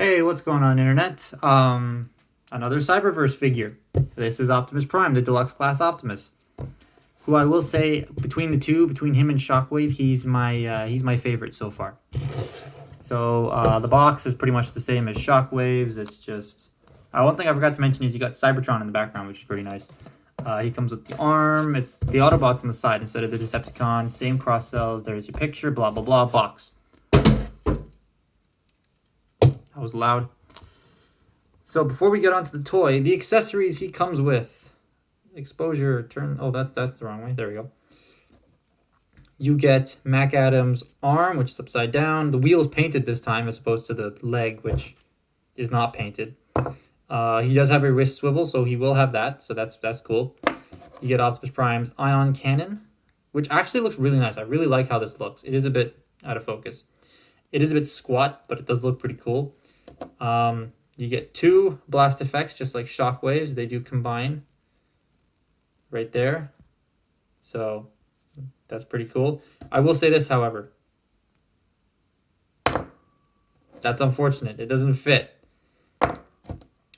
Hey, what's going on, internet? Another Cyberverse figure. This is Optimus Prime, the Deluxe class Optimus, who I will say between the two, between him and Shockwave, he's my favorite so far. So the box is pretty much the same as Shockwave's. It's just one thing I forgot to mention is you got Cybertron in the background, which is pretty nice. He comes with the arm. It's the Autobots on the side instead of the Decepticon. Same cross cells. There's your picture. Blah blah blah. Box. That was loud. So before we get onto the toy, the accessories he comes with. Exposure, turn, oh, that's the wrong way. There we go. You get Mac Adams' arm, which is upside down. The wheel is painted this time as opposed to the leg, which is not painted. He does have a wrist swivel, so he will have that. So that's cool. You get Optimus Prime's ion cannon, which actually looks really nice. I really like how this looks. It is a bit out of focus. It is a bit squat, but it does look pretty cool. You get two blast effects, just like Shockwaves. They do combine right there. So that's pretty cool. I will say this, however. That's unfortunate. It doesn't fit.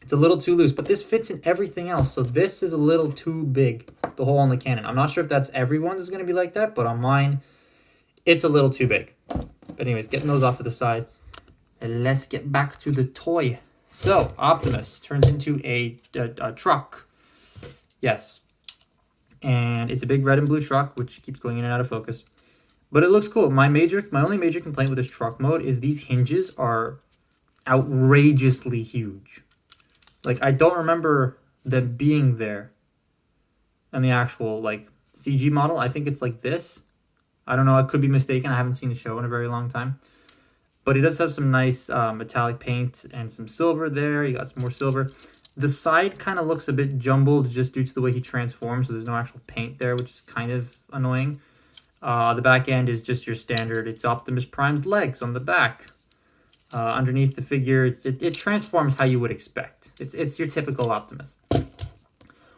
It's a little too loose, but this fits in everything else. So this is a little too big, the hole in the cannon. I'm not sure if that's everyone's is going to be like that, but on mine, it's a little too big. But anyways, getting those off to the side. And let's get back to the toy. So Optimus turns into a truck. Yes. And it's a big red and blue truck, which keeps going in and out of focus. But it looks cool. My only major complaint with this truck mode is these hinges are outrageously huge. Like, I don't remember them being there in the actual, like, CG model. I think it's like this. I don't know. I could be mistaken. I haven't seen the show in a very long time. But it does have some nice metallic paint and some silver there. You got some more silver. The side kind of looks a bit jumbled just due to the way he transforms. So there's no actual paint there, which is kind of annoying. The back end is just your standard. It's Optimus Prime's legs on the back. Underneath the figure, it transforms how you would expect. It's your typical Optimus.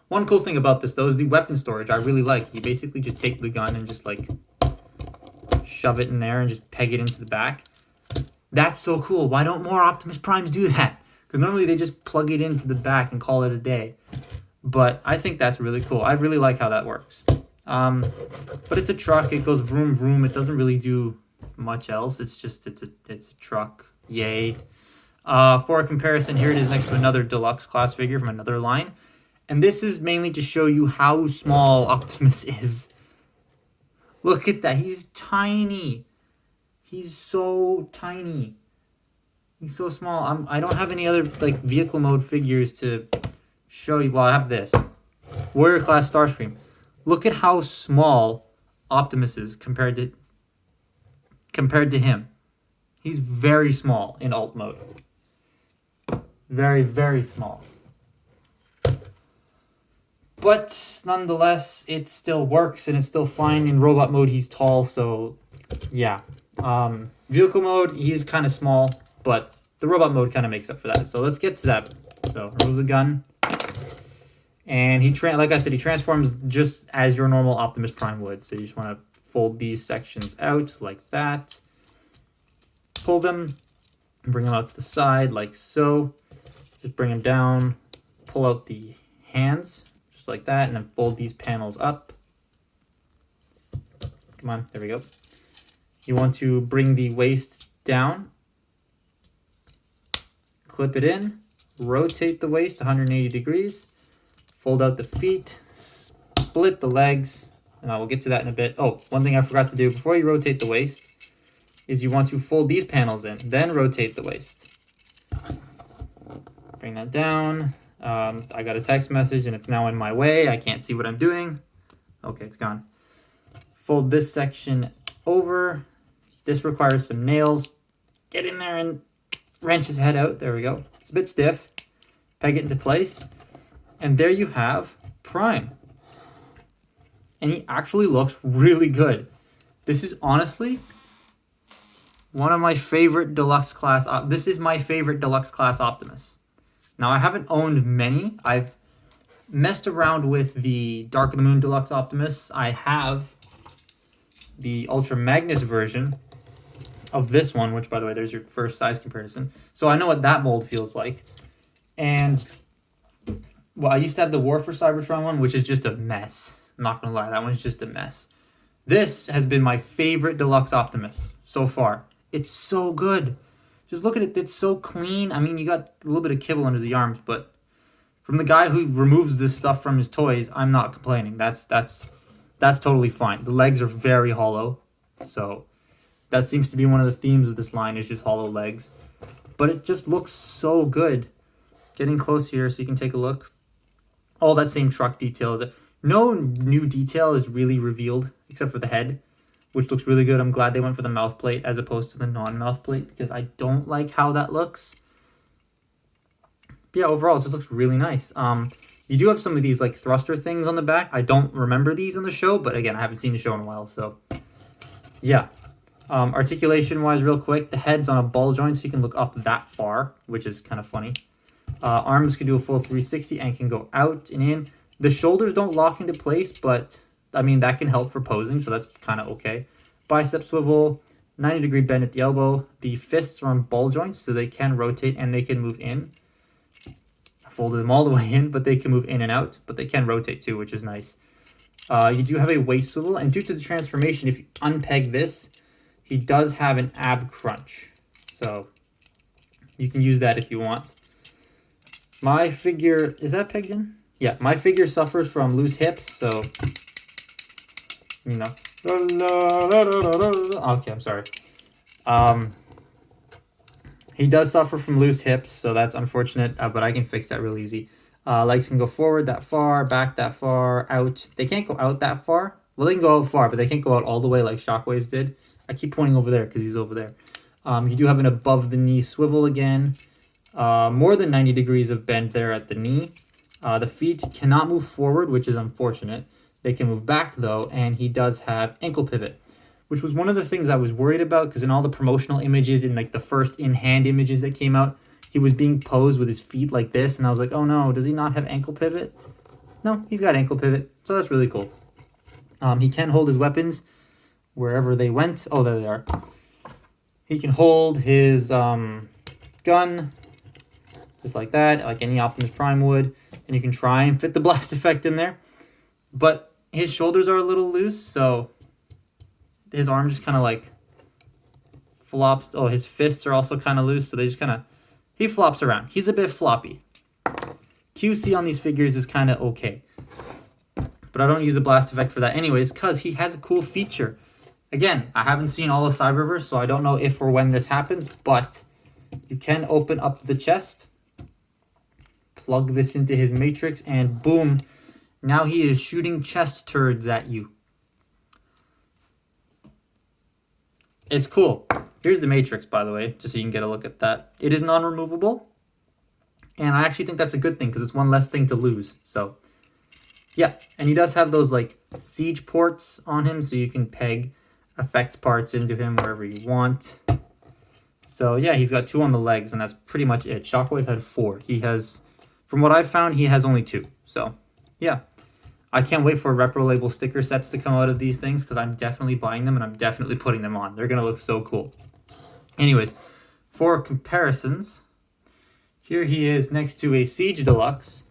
One cool thing about this, though, is the weapon storage. I really like. You basically just take the gun and just, like, shove it in there and just peg it into the back. That's so cool. Why don't more Optimus Primes do that? Because normally they just plug it into the back and call it a day. But I think that's really cool. I really like how that works. But it's a truck. It goes vroom vroom. It doesn't really do much else. It's a truck. Yay. For a comparison, here it is next to another Deluxe class figure from another line. And this is mainly to show you how small Optimus is. Look at that. He's tiny. He's so tiny. He's so small. I don't have any other like vehicle mode figures to show you. Well, I have this. Warrior class Starscream. Look at how small Optimus is compared to him. He's very small in alt mode. Very, very small. But nonetheless, it still works and it's still fine. In robot mode, he's tall, so yeah. Vehicle mode, he's kind of small, but the robot mode kind of makes up for that. So let's get to that. So remove the gun. And like I said, he transforms just as your normal Optimus Prime would. So you just want to fold these sections out like that. Pull them and bring them out to the side like so. Just bring them down. Pull out the hands just like that. And then fold these panels up. Come on, there we go. You want to bring the waist down. Clip it in. Rotate the waist 180 degrees. Fold out the feet. Split the legs. And I will get to that in a bit. Oh, one thing I forgot to do before you rotate the waist is you want to fold these panels in. Then rotate the waist. Bring that down. I got a text message and it's now in my way. I can't see what I'm doing. Okay, it's gone. Fold this section over. This requires some nails. Get in there and wrench his head out. There we go. It's a bit stiff. Peg it into place. And there you have Prime. And he actually looks really good. This is honestly one of my favorite Deluxe class. This is my favorite Deluxe class Optimus. Now, I haven't owned many. I've messed around with the Dark of the Moon Deluxe Optimus. I have the Ultra Magnus version of this one, which, by the way, there's your first size comparison. So I know what that mold feels like. And, well, I used to have the War for Cybertron one, which is just a mess. I'm not going to lie, that one's just a mess. This has been my favorite Deluxe Optimus so far. It's so good. Just look at it. It's so clean. I mean, you got a little bit of kibble under the arms, but from the guy who removes this stuff from his toys, I'm not complaining. That's totally fine. The legs are very hollow, so that seems to be one of the themes of this line is just hollow legs. But it just looks so good. Getting close here so you can take a look. All that same truck detail. No new detail is really revealed except for the head, which looks really good. I'm glad they went for the mouth plate as opposed to the non-mouth plate because I don't like how that looks. But yeah, overall, it just looks really nice. You do have some of these like thruster things on the back. I don't remember these in the show, but again, I haven't seen the show in a while, so yeah. Articulation-wise, real quick, the head's on a ball joint, so you can look up that far, which is kind of funny. Arms can do a full 360 and can go out and in. The shoulders don't lock into place, but I mean, that can help for posing, so that's kind of okay. Bicep swivel, 90-degree bend at the elbow. The fists are on ball joints, so they can rotate and they can move in. I folded them all the way in, but they can move in and out, but they can rotate too, which is nice. You do have a waist swivel, and due to the transformation, if you unpeg this, he does have an ab crunch. So you can use that if you want. My figure, is that pegged in? Yeah, my figure suffers from loose hips, so, you know. Okay, I'm sorry. He does suffer from loose hips, so that's unfortunate, but I can fix that real easy. Legs can go forward that far, back that far, out. They can't go out that far. Well, they can go out far, but they can't go out all the way like Shockwave's did. I keep pointing over there because he's over there. You do have an above-the-knee swivel again. More than 90 degrees of bend there at the knee. The feet cannot move forward, which is unfortunate. They can move back, though, and he does have ankle pivot, which was one of the things I was worried about because in all the promotional images, in like the first in-hand images that came out, he was being posed with his feet like this, and I was like, oh no, does he not have ankle pivot? No, he's got ankle pivot, so that's really cool. He can hold his weapons wherever they went. Oh, there they are. He can hold his gun just like that, like any Optimus Prime would, and you can try and fit the blast effect in there. But his shoulders are a little loose, so his arm just kind of like flops. Oh, his fists are also kind of loose, so they just kind of, he flops around. He's a bit floppy. QC on these figures is kind of okay. But I don't use the blast effect for that anyways, because he has a cool feature. Again, I haven't seen all of Cyberverse, so I don't know if or when this happens, but you can open up the chest, plug this into his matrix, and boom, now he is shooting chest turds at you. It's cool. Here's the matrix, by the way, just so you can get a look at that. It is non-removable, and I actually think that's a good thing because it's one less thing to lose. So, yeah, and he does have those like siege ports on him, so you can peg effect parts into him wherever you want. So, yeah, he's got 2 on the legs, and that's pretty much it. Shockwave had 4. He has, from what I've found, he has only 2. So, yeah. I can't wait for Repro Label sticker sets to come out of these things because I'm definitely buying them and I'm definitely putting them on. They're going to look so cool. Anyways, for comparisons, here he is next to a Siege Deluxe.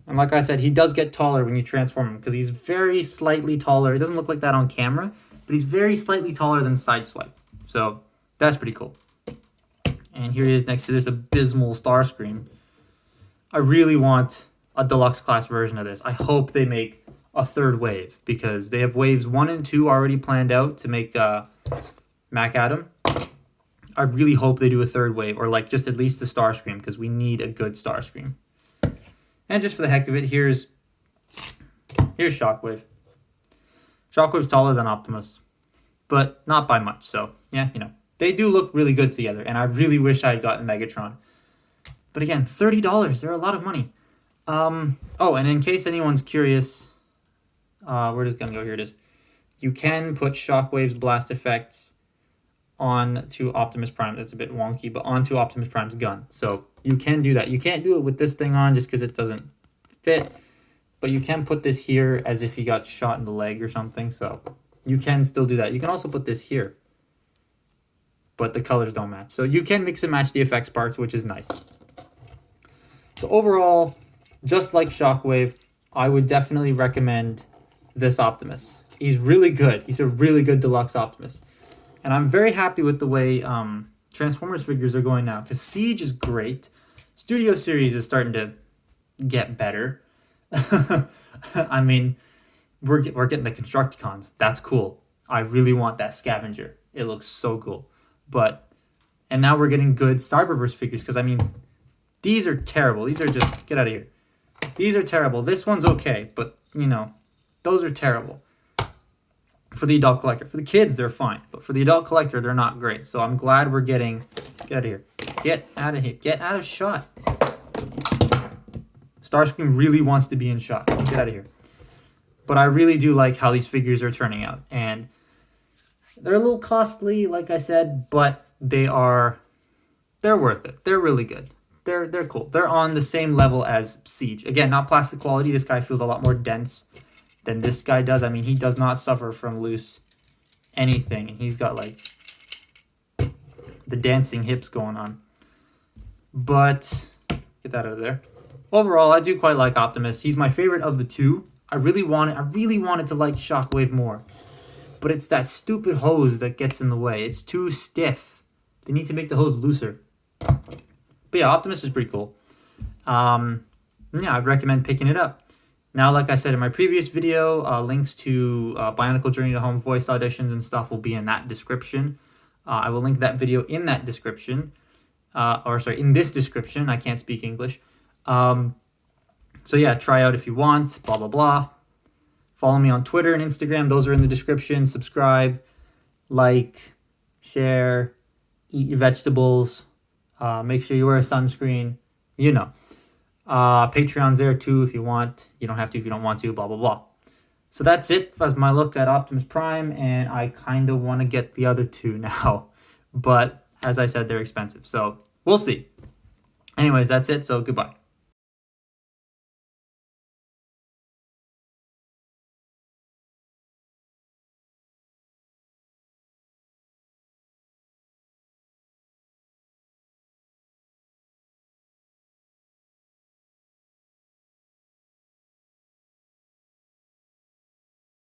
And like I said, he does get taller when you transform him because he's very slightly taller. It doesn't look like that on camera, but he's very slightly taller than Sideswipe. So that's pretty cool. And here he is next to this abysmal Starscream. I really want a deluxe class version of this. I hope they make a 3rd wave because they have waves 1 and 2 already planned out to make Mac Adam. I really hope they do a 3rd wave or like just at least a Starscream because we need a good Starscream. And just for the heck of it, here's Shockwave. Shockwave's taller than Optimus, but not by much. So yeah, you know, they do look really good together, and I really wish I had gotten Megatron. But again, $30, they're a lot of money. Oh, and in case anyone's curious, where does gun go? Here it is. You can put Shockwave's blast effects onto Optimus Prime. That's a bit wonky, but onto Optimus Prime's gun. So you can do that. You can't do it with this thing on just because it doesn't fit, but you can put this here as if you got shot in the leg or something. So you can still do that. You can also put this here. but the colors don't match. So you can mix and match the effects parts, which is nice. So overall, just like Shockwave, I would definitely recommend this Optimus. He's really good. He's a really good deluxe Optimus. And I'm very happy with the way Transformers figures are going now, because Siege is great. Studio Series is starting to get better. I mean, we're getting the Constructicons. That's cool. I really want that Scavenger. It looks so cool. And now we're getting good Cyberverse figures, because I mean, these are terrible. These are just, get out of here. These are terrible. This one's okay, but you know, those are terrible. For the adult collector. For the kids, they're fine. But for the adult collector, they're not great. So I'm glad we're getting, get out of here. Get out of here. Get out of shot. Starscream really wants to be in shot. Get out of here. But I really do like how these figures are turning out. And they're a little costly, like I said, but they're worth it. They're really good. They're cool. They're on the same level as Siege. Again, not plastic quality. This guy feels a lot more dense than this guy does. I mean, he does not suffer from loose anything. And he's got, like, the dancing hips going on. But, get that out of there. Overall, I do quite like Optimus. He's my favorite of the two. I really wanted to like Shockwave more. But it's that stupid hose that gets in the way. It's too stiff. They need to make the hose looser. But yeah, Optimus is pretty cool. Yeah, I'd recommend picking it up. Now, like I said in my previous video, links to Bionicle Journey to Home voice auditions and stuff will be in that description. I will link that video in that description. In this description. I can't speak English. So yeah, try out if you want, blah, blah, blah. Follow me on Twitter and Instagram. Those are in the description. Subscribe, like, share, eat your vegetables. Make sure you wear a sunscreen. You know. Patreon's there too if you want. You don't have to if you don't want to, blah, blah, blah. So that's it. That's my look at Optimus Prime, and I kind of want to get the other two now. But as I said, they're expensive. So we'll see. Anyways, that's it. So goodbye.